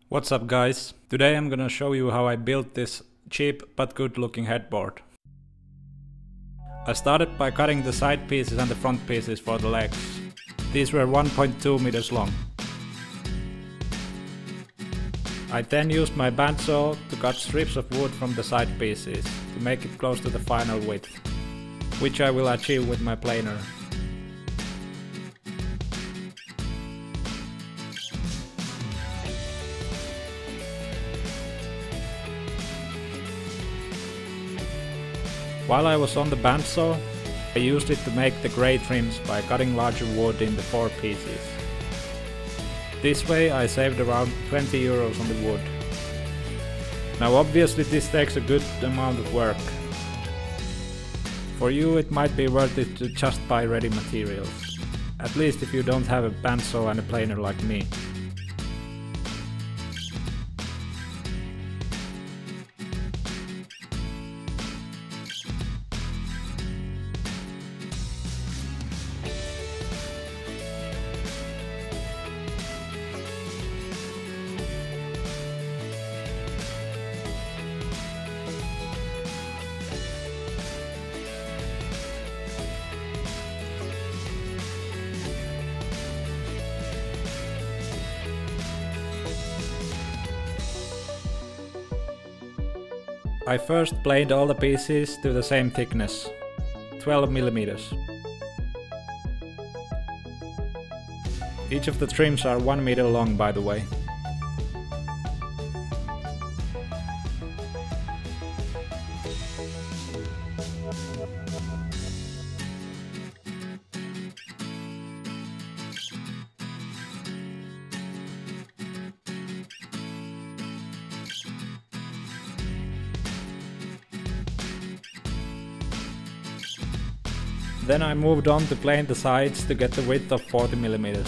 What's up guys? Today I'm gonna show you how I built this cheap but good looking headboard. I started by cutting the side pieces and the front pieces for the legs. These were 1.2 meters long. I then used my bandsaw to cut strips of wood from the side pieces to make it close to the final width, which I will achieve with my planer. While I was on the bandsaw, I used it to make the grey trims by cutting larger wood into 4 pieces. This way I saved around 20 euros on the wood. Now obviously this takes a good amount of work. For you it might be worth it to just buy ready materials, at least if you don't have a bandsaw and a planer like me. I first planed all the pieces to the same thickness, 12 mm. Each of the trims are 1 meter long, by the way. Then I moved on to plane the sides to get the width of 40 mm.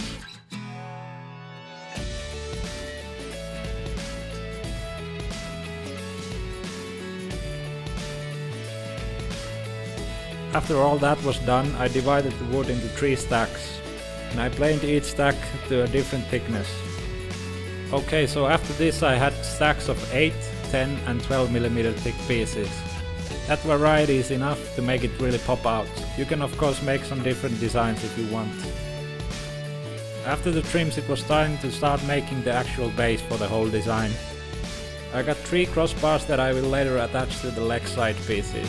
After all that was done, I divided the wood into 3 stacks, and I planed each stack to a different thickness. Okay, so after this I had stacks of 8, 10 and 12 mm thick pieces. That variety is enough to make it really pop out. You can of course make some different designs if you want. After the trims it was time to start making the actual base for the whole design. I got 3 crossbars that I will later attach to the leg side pieces.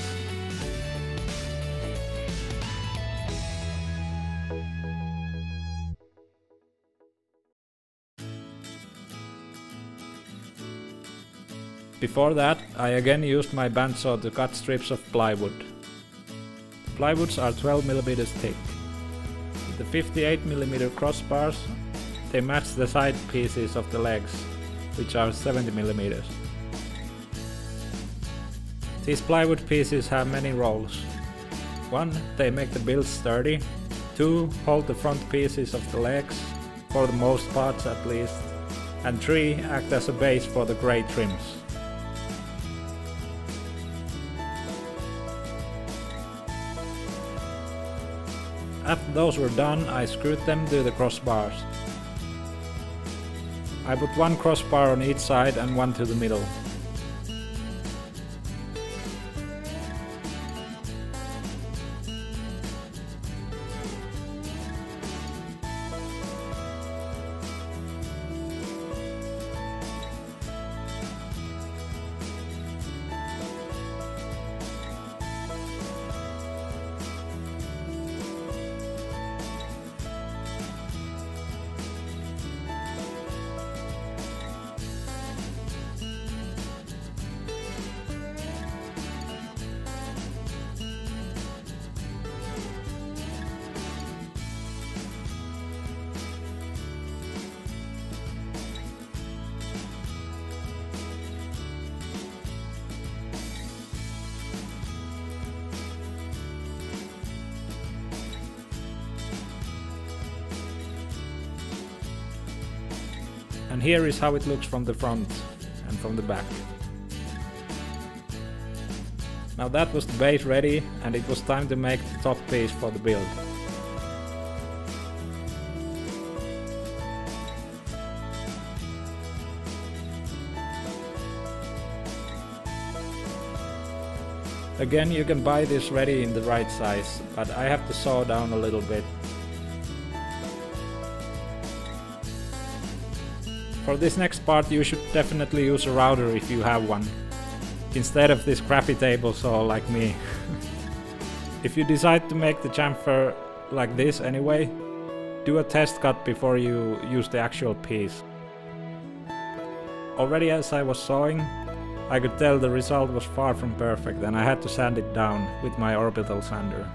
Before that, I again used my bandsaw to cut strips of plywood. The plywoods are 12 mm thick. With the 58 mm crossbars, they match the side pieces of the legs, which are 70 mm. These plywood pieces have many roles. 1. They make the build sturdy. 2. Hold the front pieces of the legs, for the most parts at least. And 3. Act as a base for the grey trims. After those were done, I screwed them to the crossbars. I put 1 crossbar on each side and 1 to the middle. And here is how it looks from the front and from the back. Now that was the base ready, and it was time to make the top piece for the build. Again, you can buy this ready in the right size, but I have to saw down a little bit. For this next part you should definitely use a router if you have one, instead of this crappy table saw like me. If you decide to make the chamfer like this anyway, do a test cut before you use the actual piece. Already as I was sawing, I could tell the result was far from perfect and I had to sand it down with my orbital sander.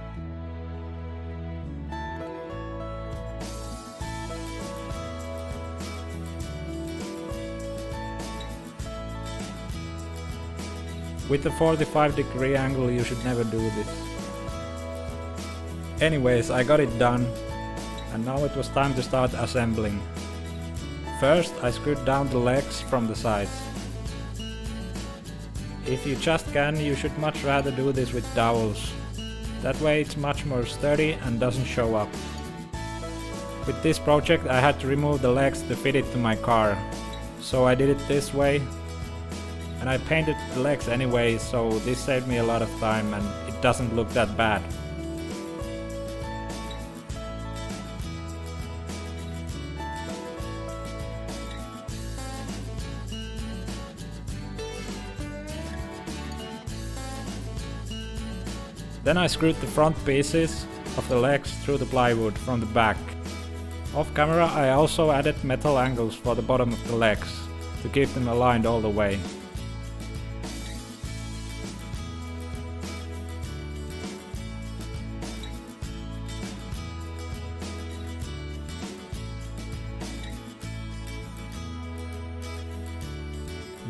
With a 45-degree angle you should never do this. Anyways, I got it done, and now it was time to start assembling. First I screwed down the legs from the sides. If you just can, you should much rather do this with dowels. That way it's much more sturdy and doesn't show up. With this project I had to remove the legs to fit it to my car, so I did it this way. And I painted the legs anyway, so this saved me a lot of time and it doesn't look that bad. Then I screwed the front pieces of the legs through the plywood from the back. Off camera I also added metal angles for the bottom of the legs, to keep them aligned all the way.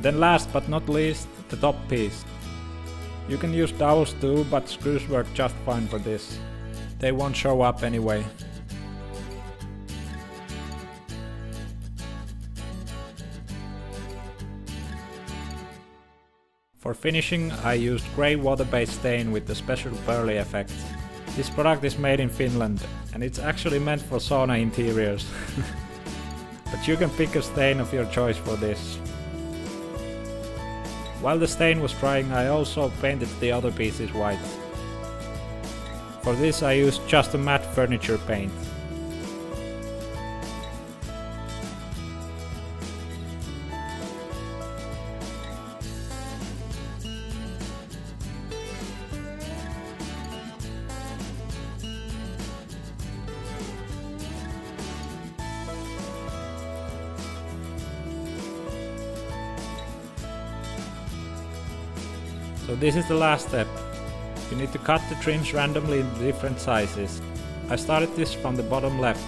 Then last but not least, the top piece. You can use dowels too, but screws work just fine for this. They won't show up anyway. For finishing I used grey water-based stain with the special pearly effect. This product is made in Finland and it's actually meant for sauna interiors. But you can pick a stain of your choice for this. While the stain was drying I also painted the other pieces white. For this I used just a matte furniture paint. So this is the last step. You need to cut the trims randomly in different sizes. I started this from the bottom left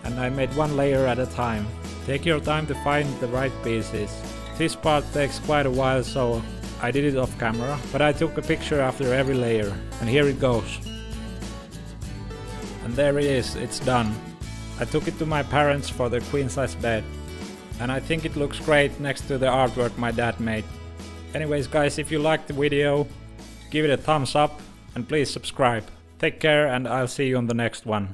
and I made one layer at a time. Take your time to find the right pieces. This part takes quite a while, so I did it off camera, but I took a picture after every layer and here it goes. And there it is, it's done. I took it to my parents for their queen size bed and I think it looks great next to the artwork my dad made. Anyways guys, if you liked the video, give it a thumbs up and please subscribe. Take care and I'll see you on the next one.